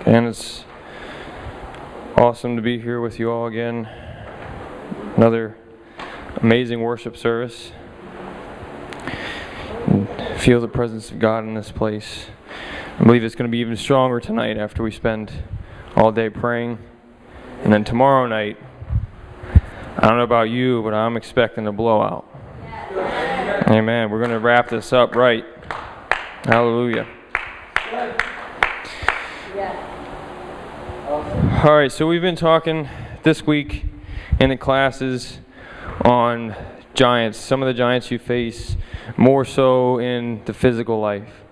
And it's awesome to be here with you all again. Another amazing worship service. Feel the presence of God in this place. I believe it's going to be even stronger tonight after we spend all day praying. And then tomorrow night, I don't know about you, but I'm expecting a blowout. Amen. We're going to wrap this up right. Hallelujah. All right, so we've been talking this week in the classes on giants, some of the giants you face, more so in the physical life.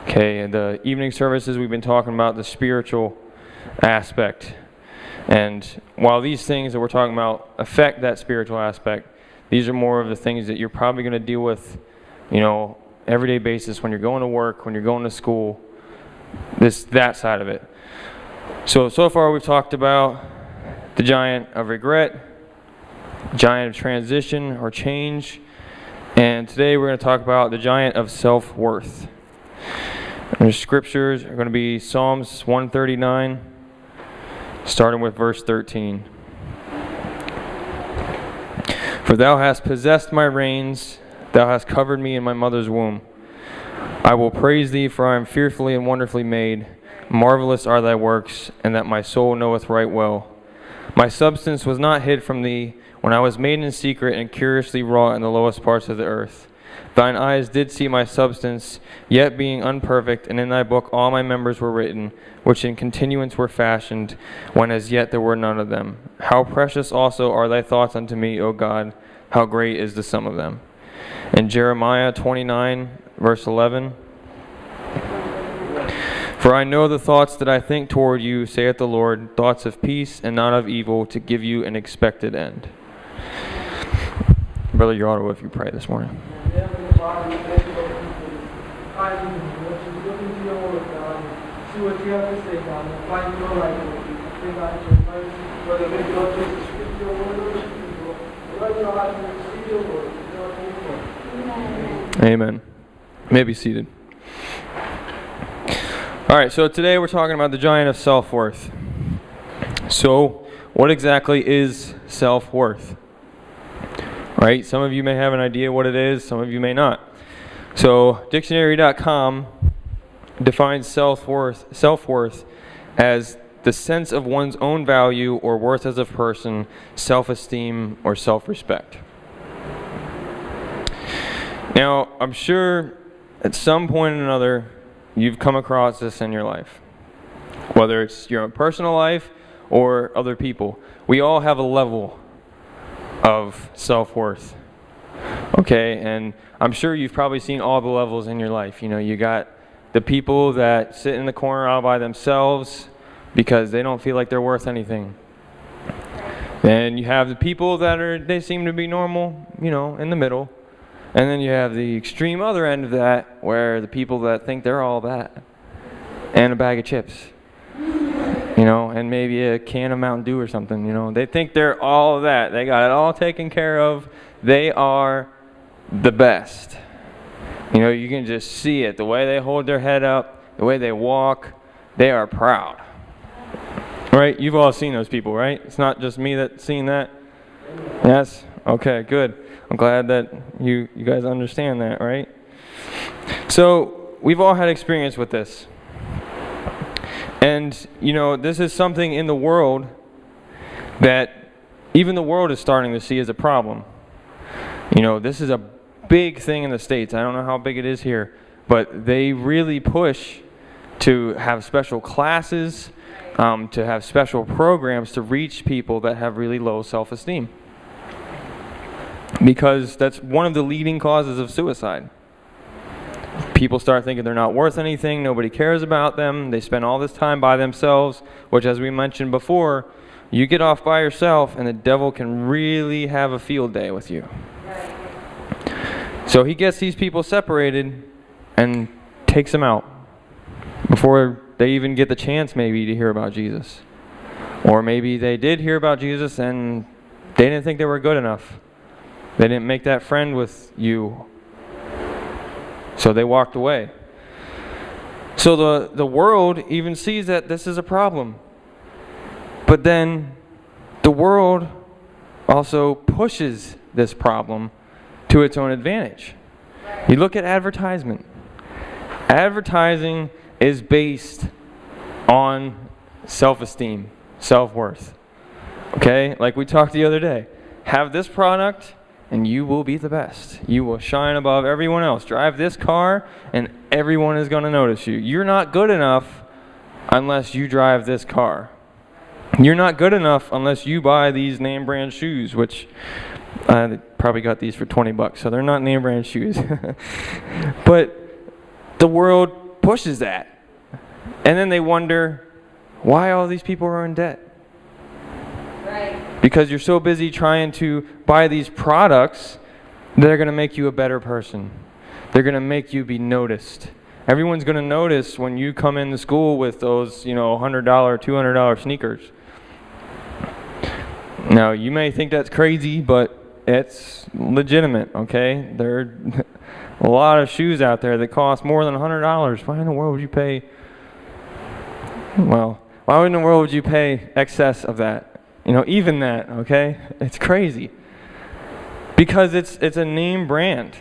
Okay, in the evening services, we've been talking about the spiritual aspect. And while these things that we're talking about affect that spiritual aspect, these are more of the things that you're probably going to deal with, everyday basis when you're going to work, when you're going to school, that side of it. So far we've talked about the giant of regret, giant of transition or change, and today we're going to talk about the giant of self-worth. And the scriptures are going to be Psalms 139, starting with verse 13. For thou hast possessed my reins, thou hast covered me in my mother's womb. I will praise thee, for I am fearfully and wonderfully made. Marvelous are thy works, and that my soul knoweth right well. My substance was not hid from thee, when I was made in secret and curiously wrought in the lowest parts of the earth. Thine eyes did see my substance, yet being unperfect, and in thy book all my members were written, which in continuance were fashioned, when as yet there were none of them. How precious also are thy thoughts unto me, O God, how great is the sum of them. In Jeremiah 29, verse 11, For I know the thoughts that I think toward you, saith the Lord, thoughts of peace and not of evil, to give you an expected end. Brother Yardo, if you pray this morning. Amen. You may be seated. All right, so today we're talking about the giant of self-worth. So, what exactly is self-worth? Right? Some of you may have an idea what it is, some of you may not. So, dictionary.com defines self-worth as the sense of one's own value or worth as a person, self-esteem, or self-respect. Now, I'm sure at some point or another, you've come across this in your life. Whether it's your own personal life or other people. We all have a level of self-worth. Okay, and I'm sure you've probably seen all the levels in your life. You got the people that sit in the corner all by themselves because they don't feel like they're worth anything. Then you have the people they seem to be normal, in the middle. And then you have the extreme other end of that, where the people that think they're all that, and a bag of chips, and maybe a can of Mountain Dew or something, They think they're all of that. They got it all taken care of. They are the best. You can just see it. The way they hold their head up, the way they walk, they are proud. Right? You've all seen those people, right? It's not just me that's seen that. Yes? Okay, good. I'm glad that you guys understand that, right? So, we've all had experience with this. And, this is something in the world that even the world is starting to see as a problem. This is a big thing in the States. I don't know how big it is here, but they really push to have special classes, to have special programs to reach people that have really low self-esteem. Because that's one of the leading causes of suicide. People start thinking they're not worth anything, nobody cares about them, they spend all this time by themselves, which, as we mentioned before, you get off by yourself and the devil can really have a field day with you. So he gets these people separated and takes them out before they even get the chance maybe to hear about Jesus. Or maybe they did hear about Jesus and they didn't think they were good enough. They didn't make that friend with you, so they walked away. So the world even sees that this is a problem. But then the world also pushes this problem to its own advantage. You look at advertisement. Advertising is based on self-esteem, self-worth. Okay? Like we talked the other day. Have this product and you will be the best. You will shine above everyone else. Drive this car and everyone is going to notice you. You're not good enough unless you drive this car. You're not good enough unless you buy these name brand shoes, which I probably got these for $20, so they're not name brand shoes. But the world pushes that. And then they wonder why all these people are in debt. Right. Because you're so busy trying to buy these products that are going to make you a better person. They're going to make you be noticed. Everyone's going to notice when you come into school with those, $100, $200 sneakers. Now, you may think that's crazy, but it's legitimate, okay? There are a lot of shoes out there that cost more than $100. Why in the world would you pay? Well, why in the world would you pay excess of that? Even that, okay? It's crazy. Because it's a name brand.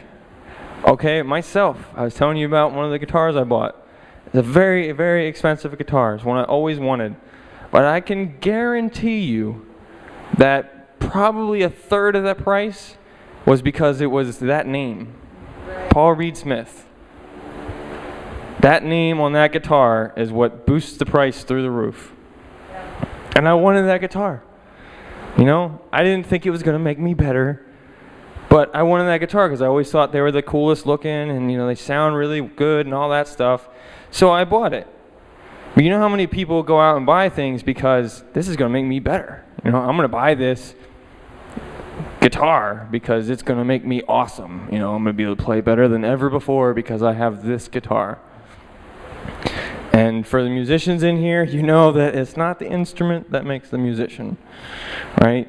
Okay, myself, I was telling you about one of the guitars I bought. It's a very, very expensive guitar. It's one I always wanted. But I can guarantee you that probably a third of that price was because it was that name. Paul Reed Smith. That name on that guitar is what boosts the price through the roof. And I wanted that guitar. I didn't think it was going to make me better, but I wanted that guitar because I always thought they were the coolest looking and, they sound really good and all that stuff. So I bought it. But you know how many people go out and buy things because this is going to make me better. I'm going to buy this guitar because it's going to make me awesome. I'm going to be able to play better than ever before because I have this guitar. And for the musicians in here, you know that it's not the instrument that makes the musician, right?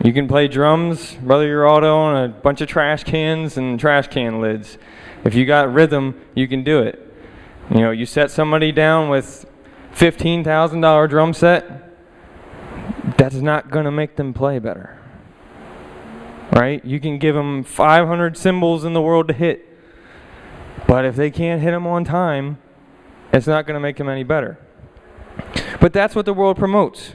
You can play drums, Brother Geraldo, on a bunch of trash cans and trash can lids. If you got rhythm, you can do it. You set somebody down with $15,000 drum set, that's not going to make them play better, right? You can give them 500 cymbals in the world to hit, but if they can't hit them on time, it's not going to make them any better. But that's what the world promotes.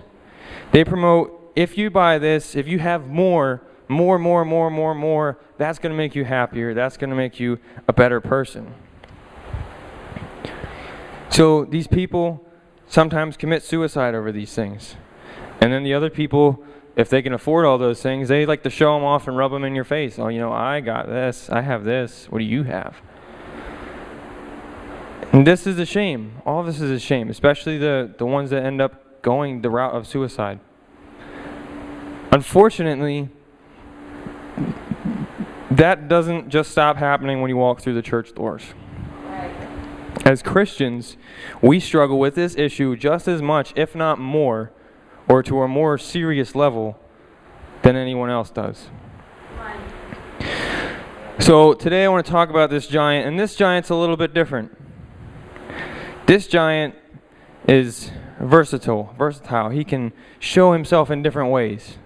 They promote, if you buy this, if you have more, that's going to make you happier. That's going to make you a better person. So these people sometimes commit suicide over these things. And then the other people, if they can afford all those things, they like to show them off and rub them in your face. Oh, I got this. I have this. What do you have? And this is a shame. All of this is a shame, especially the ones that end up going the route of suicide. Unfortunately, that doesn't just stop happening when you walk through the church doors. As Christians, we struggle with this issue just as much, if not more, or to a more serious level than anyone else does. So today I want to talk about this giant, and this giant's a little bit different. This giant is versatile. He can show himself in different ways.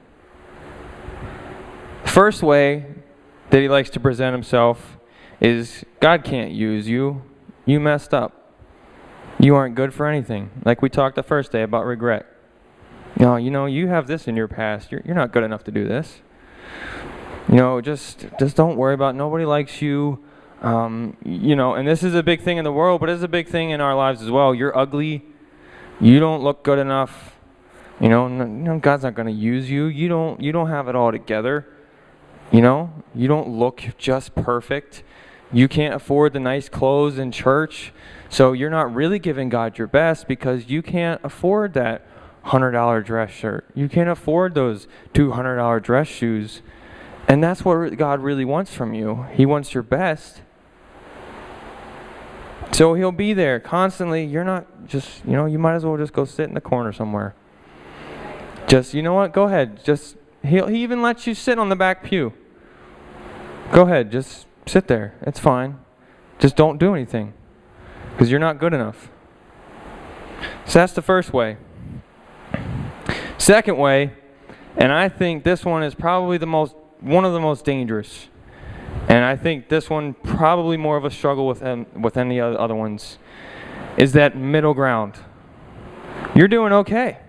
First way that he likes to present himself is God can't use you. You messed up. You aren't good for anything. Like we talked the first day about regret. You have this in your past. You're not good enough to do this. Just don't worry about it. Nobody likes you. And this is a big thing in the world, but it's a big thing in our lives as well. You're ugly. You don't look good enough. God's not going to use you. You don't have it all together. You don't look just perfect. You can't afford the nice clothes in church, so you're not really giving God your best because you can't afford that $100 dress shirt. You can't afford those $200 dress shoes. And that's what God really wants from you. He wants your best. So he'll be there constantly. You're not just, you might as well just go sit in the corner somewhere. Just, go ahead. He even lets you sit on the back pew. Go ahead, just sit there. It's fine. Just don't do anything. because you're not good enough. So that's the first way. Second way, and I think this one is probably one of the most dangerous, and I think this one probably more of a struggle with any other ones, is that middle ground. You're doing okay.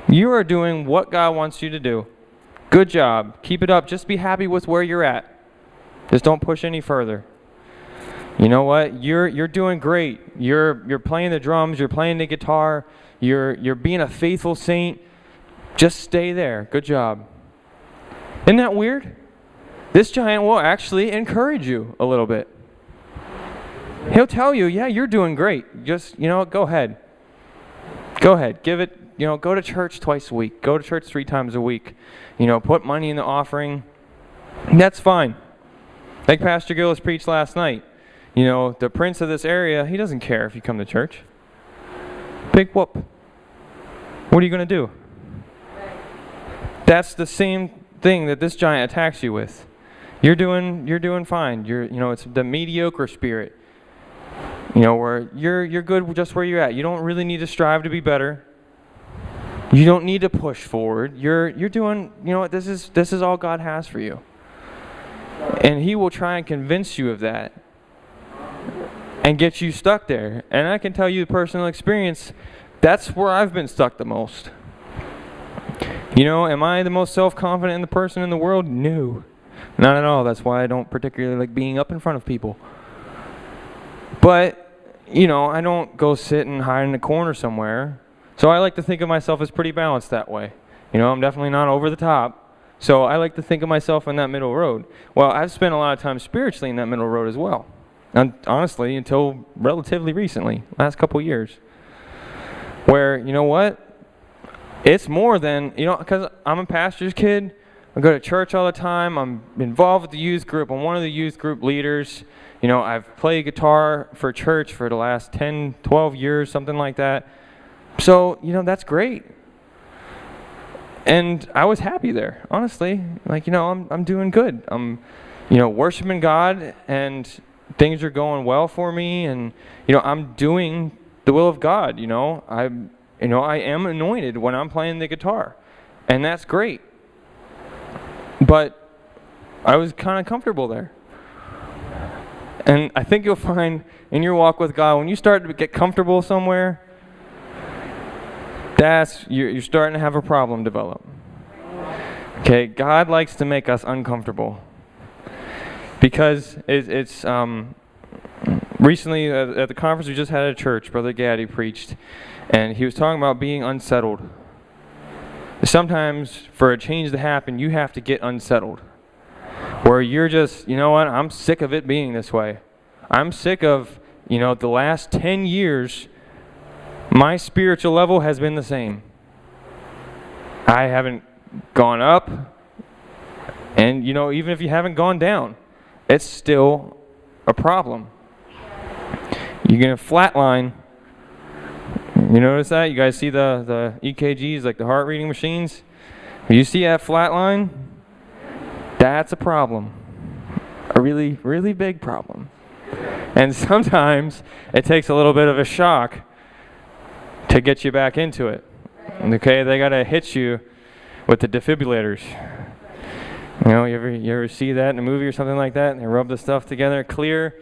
You are doing what God wants you to do. Good job. Keep it up. Just be happy with where you're at. Just don't push any further. You know what? You're doing great. You're playing the drums. You're playing the guitar. You're being a faithful saint. Just stay there. Good job. Isn't that weird? This giant will actually encourage you a little bit. He'll tell you, yeah, you're doing great. Just, go ahead. Go ahead. Give it, go to church twice a week. Go to church 3 times a week. Put money in the offering. That's fine. Like Pastor Gillis preached last night. The prince of this area, he doesn't care if you come to church. Big whoop. What are you going to do? That's the same thing that this giant attacks you with. You're doing fine. It's the mediocre spirit. Where you're good just where you're at. You don't really need to strive to be better. You don't need to push forward. You're doing, this is all God has for you. And he will try and convince you of that and get you stuck there. And I can tell you personal experience, that's where I've been stuck the most. Am I the most self-confident person in the world? No. Not at all. That's why I don't particularly like being up in front of people. But, I don't go sit and hide in a corner somewhere. So I like to think of myself as pretty balanced that way. I'm definitely not over the top. So I like to think of myself in that middle road. Well, I've spent a lot of time spiritually in that middle road as well. And honestly, until relatively recently, last couple years. Where, it's more than, because I'm a pastor's kid. I go to church all the time. I'm involved with the youth group. I'm one of the youth group leaders. I've played guitar for church for the last 10, 12 years, something like that. So, that's great. And I was happy there, honestly. I'm doing good. I'm, worshiping God, and things are going well for me, and, I'm doing the will of God, I am anointed when I'm playing the guitar, and that's great. But I was kind of comfortable there. And I think you'll find in your walk with God, when you start to get comfortable somewhere, you're starting to have a problem develop. Okay, God likes to make us uncomfortable. Because it's recently at the conference we just had at church, Brother Gaddy preached, and he was talking about being unsettled. Sometimes for a change to happen, you have to get unsettled. Where you're just, I'm sick of it being this way. I'm sick of, the last 10 years, my spiritual level has been the same. I haven't gone up, and, even if you haven't gone down, it's still a problem. You're going to flatline. You notice that? You guys see the EKGs, like the heart reading machines? When you see that flatline, that's a problem. A really, really big problem. And sometimes it takes a little bit of a shock to get you back into it. Okay, they got to hit you with the defibrillators. You ever see that in a movie or something like that? And they rub the stuff together clear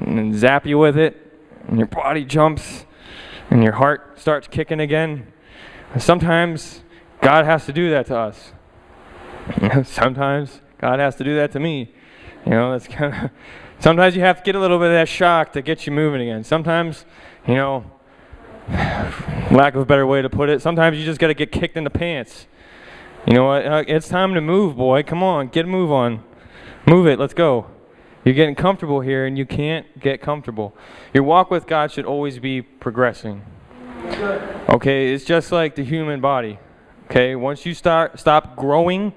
and then zap you with it, and your body jumps and your heart starts kicking again. Sometimes God has to do that to us. Sometimes God has to do that to me. That's kind of. Sometimes you have to get a little bit of that shock to get you moving again. Sometimes, lack of a better way to put it, sometimes you just got to get kicked in the pants. You know what? It's time to move, boy. Come on, get a move on. Move it. Let's go. You're getting comfortable here, and you can't get comfortable. Your walk with God should always be progressing. Okay, it's just like the human body. Okay, once you stop growing,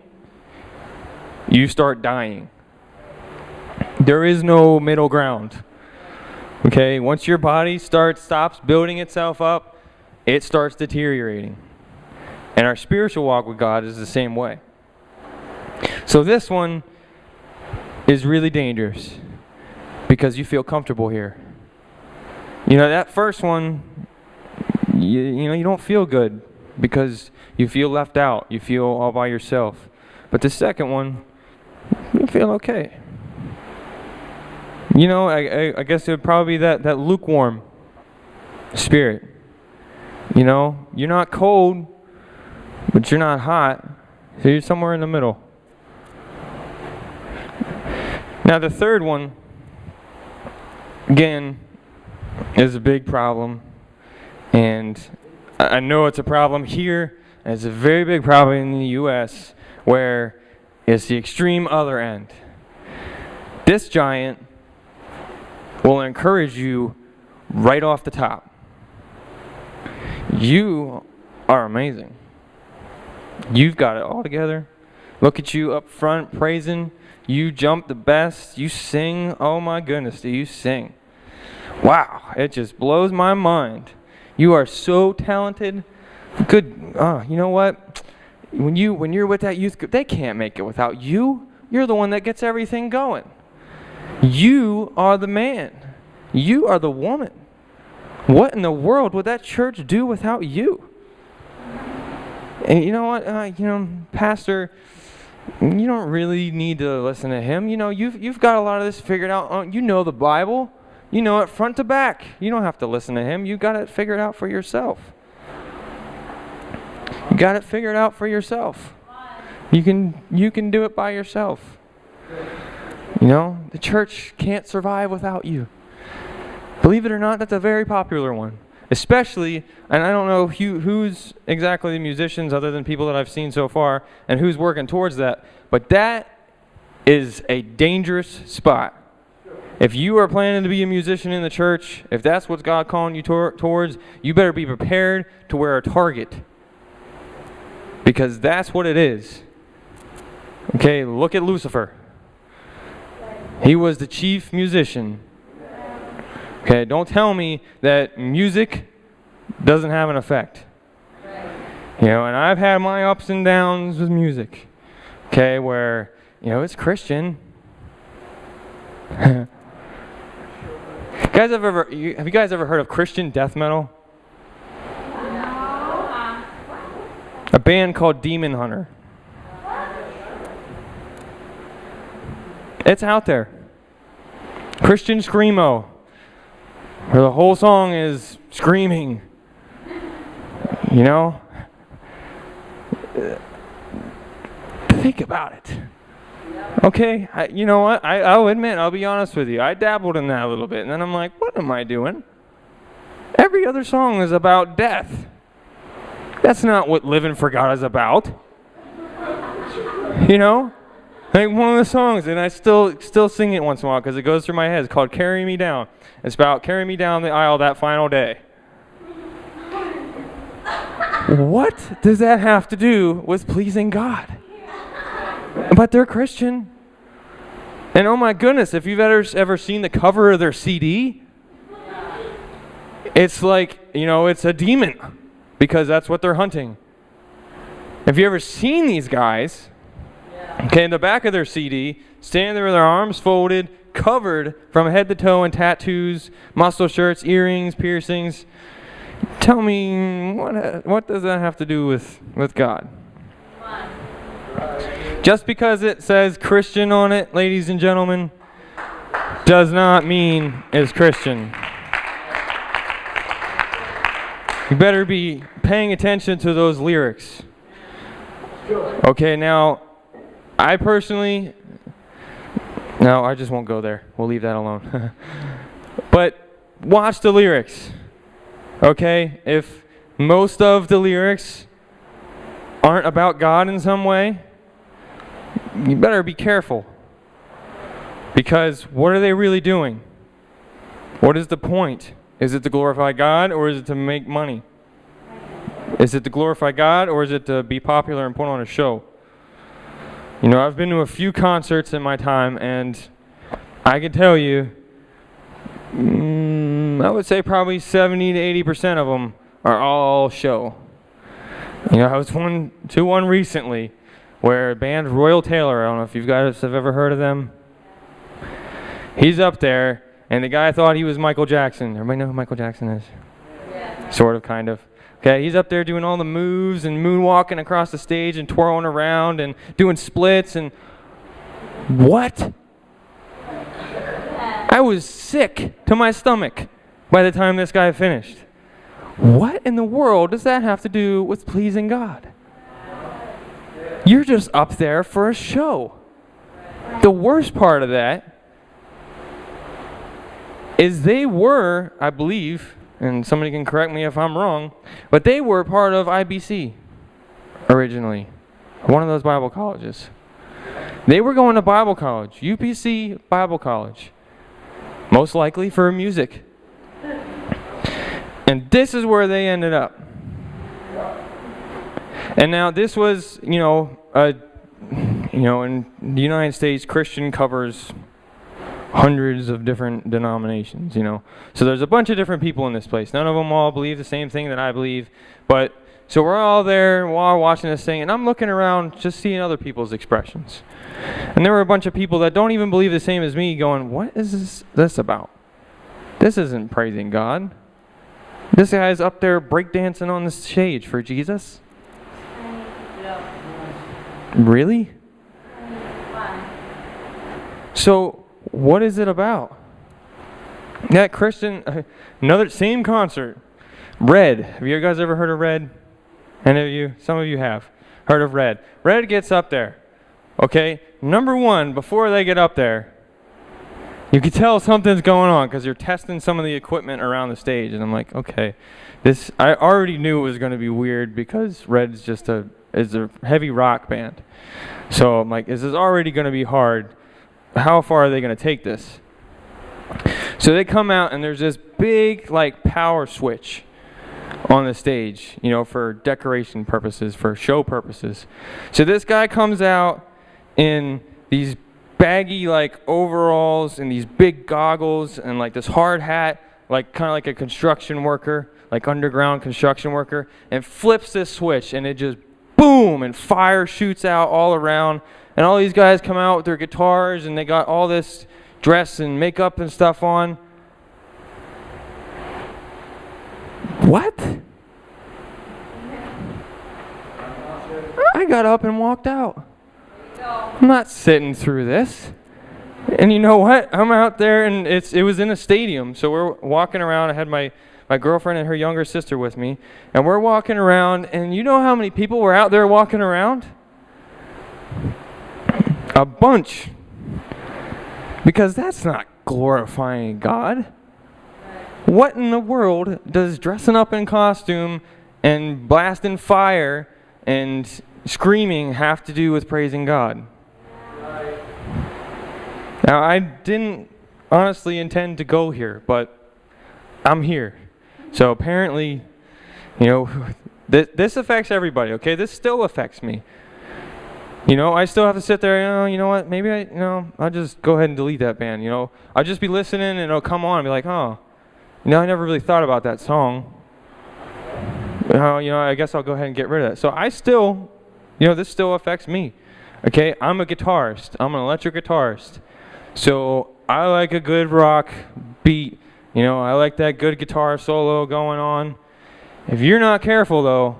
you start dying. There is no middle ground. Okay, once your body stops building itself up, it starts deteriorating. And our spiritual walk with God is the same way. So this one is really dangerous because you feel comfortable here. You know, that first one, you don't feel good because you feel left out. You feel all by yourself. But the second one, you feel okay. You know, I guess it would probably be that lukewarm spirit. You know, you're not cold, but you're not hot. So you're somewhere in the middle. Now the third one, again, is a big problem. And I know it's a problem here, and it's a very big problem in the U.S., where it's the extreme other end. This giant will encourage you right off the top. You are amazing. You've got it all together. Look at you up front praising. You jump the best. You sing. Oh my goodness, do you sing? Wow, it just blows my mind. You are so talented. Good. You know what? When you're with that youth group, they can't make it without you. You're the one that gets everything going. You are the man. You are the woman. What in the world would that church do without you? And you know what? Pastor, you don't really need to listen to him. You know, you've got a lot of this figured out. You know the Bible. You know it front to back. You don't have to listen to him. You got it figured out for yourself. You got it figured out for yourself. You can do it by yourself. You know, the church can't survive without you. Believe it or not, that's a very popular one. Especially, and I don't know who's exactly the musicians other than people that I've seen so far, and who's working towards that, but that is a dangerous spot. If you are planning to be a musician in the church, if that's what God calling you towards, you better be prepared to wear a target. Because that's what it is. Okay, look at Lucifer. He was the chief musician. Okay, don't tell me that music doesn't have an effect. You know, and I've had my ups and downs with music. Okay, where, it's Christian. Have you guys ever heard of Christian death metal? A band called Demon Hunter. It's out there. Christian Screamo. Where the whole song is screaming. You know? Think about it. Okay, you know what? I'll admit, I'll be honest with you. I dabbled in that a little bit, and then I'm like, what am I doing? Every other song is about death. That's not what living for God is about. You know? Like one of the songs, and I still sing it once in a while because it goes through my head. It's called Carry Me Down. It's about carry me down the aisle that final day. What does that have to do with pleasing God? But they're Christian. And oh my goodness, if you've ever seen the cover of their CD, it's like, it's a demon because that's what they're hunting. Have you ever seen these guys? Okay, in the back of their CD, standing there with their arms folded, covered from head to toe in tattoos, muscle shirts, earrings, piercings. Tell me, what does that have to do with God? Just because it says Christian on it, ladies and gentlemen, does not mean it's Christian. You better be paying attention to those lyrics. Okay, now, I personally, no, I just won't go there. We'll leave that alone. But watch the lyrics. Okay, if most of the lyrics aren't about God in some way, you better be careful. Because what are they really doing? What is the point? Is it to glorify God or is it to make money? Is it to glorify God or is it to be popular and put on a show? I've been to a few concerts in my time, and I can tell you, I would say probably 70 to 80% of them are all show. I was to one recently where band Royal Taylor, I don't know if you guys have ever heard of them. He's up there, And the guy thought he was Michael Jackson. Everybody know who Michael Jackson is? Yeah. Sort of, kind of. Okay, he's up there doing all the moves and moonwalking across the stage and twirling around and doing splits and... What? I was sick to my stomach by the time this guy finished. What in the world does that have to do with pleasing God? You're just up there for a show. The worst part of that is they were, I believe, and somebody can correct me if I'm wrong, but they were part of IBC originally, one of those Bible colleges. They were going to Bible college, UPCI Bible College, most likely for music. And this is where they ended up. And now this was, in the United States, Christian covers hundreds of different denominations, So there's a bunch of different people in this place. None of them all believe the same thing that I believe. But so we're all there while watching this thing, and I'm looking around just seeing other people's expressions. And there were a bunch of people that don't even believe the same as me going, what is this about? This isn't praising God. This guy's up there breakdancing on the stage for Jesus. Really? So, what is it about? That Christian, another same concert, Red. Have you guys ever heard of Red? Any of you? Some of you have heard of Red. Red gets up there. Okay? Number one, before they get up there, you can tell something's going on because you're testing some of the equipment around the stage. And I'm like, okay, I already knew it was going to be weird because Red's just is a heavy rock band. So I'm like, this is already going to be hard. How far are they going to take this? So they come out and there's this big power switch on the stage, for decoration purposes, for show purposes. So this guy comes out in these baggy overalls and these big goggles and this hard hat, kind of like a construction worker, underground construction worker, and flips this switch and it just boom, and fire shoots out all around, and all these guys come out with their guitars and they got all this dress and makeup and stuff on. What? I got up and walked out. I'm not sitting through this. And you know what? I'm out there and it was in a stadium, so we're walking around. I had my girlfriend and her younger sister with me, and we're walking around, and you know how many people were out there walking around? A bunch. Because that's not glorifying God. What in the world does dressing up in costume and blasting fire and screaming have to do with praising God? Now, I didn't honestly intend to go here, but I'm here. So apparently, this affects everybody, okay? This still affects me. I still have to sit there, you know what, maybe I'll just go ahead and delete that band, I'll just be listening and it'll come on and be like, oh, I never really thought about that song. I guess I'll go ahead and get rid of it. So I still, this still affects me, okay? I'm a guitarist. I'm an electric guitarist. So I like a good rock beat. I like that good guitar solo going on. If you're not careful, though,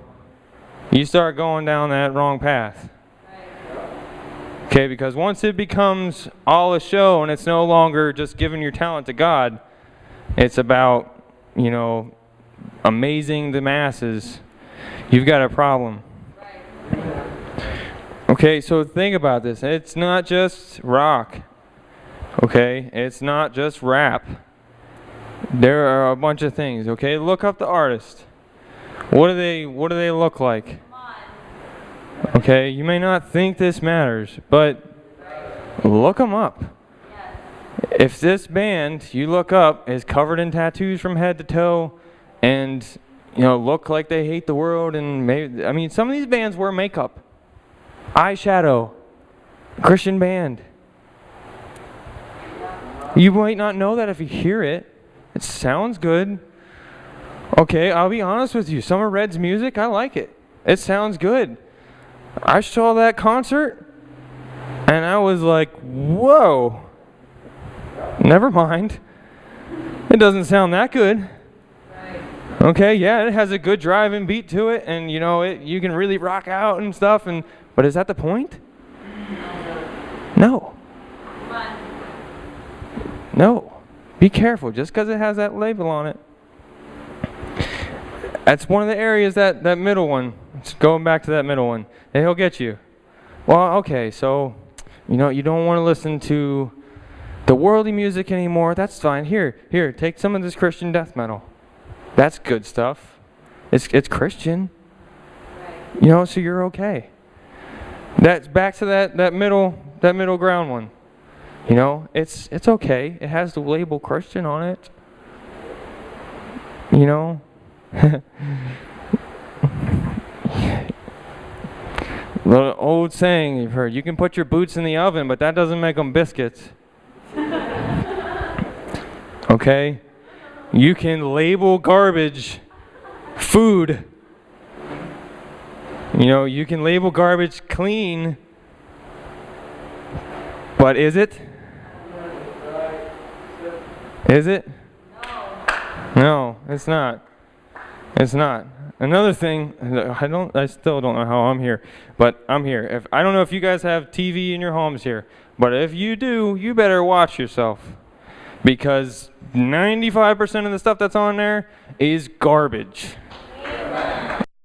you start going down that wrong path. Okay, because once it becomes all a show and it's no longer just giving your talent to God, it's about, amazing the masses, you've got a problem. Okay, so think about this. It's not just rock. Okay, it's not just rap. There are a bunch of things. Okay, look up the artist. What do they look like? Okay, you may not think this matters, but look them up. If this band you look up is covered in tattoos from head to toe, and look like they hate the world, and maybe some of these bands wear makeup, eyeshadow, Christian band. You might not know that if you hear it. It sounds good. Okay, I'll be honest with you. Some of Red's music, I like it. It sounds good. I saw that concert, and I was like, whoa. Never mind. It doesn't sound that good. Right. Okay, yeah, it has a good driving beat to it, and you can really rock out and stuff, but is that the point? No. Come on. No. Be careful, just because it has that label on it. That's one of the areas, that middle one. It's going back to that middle one. He'll get you. Well, okay, so, you don't want to listen to the worldly music anymore. That's fine. Here, take some of this Christian death metal. That's good stuff. It's Christian. Right. So you're okay. That's back to that middle ground one. It's okay. It has the label Christian on it. The old saying you've heard, you can put your boots in the oven, but that doesn't make them biscuits. Okay? You can label garbage food. You can label garbage clean, but is it? Is it? No, it's not. It's not. Another thing, I still don't know how I'm here, but I'm here. I don't know if you guys have TV in your homes here, but if you do, you better watch yourself, because 95% of the stuff that's on there is garbage.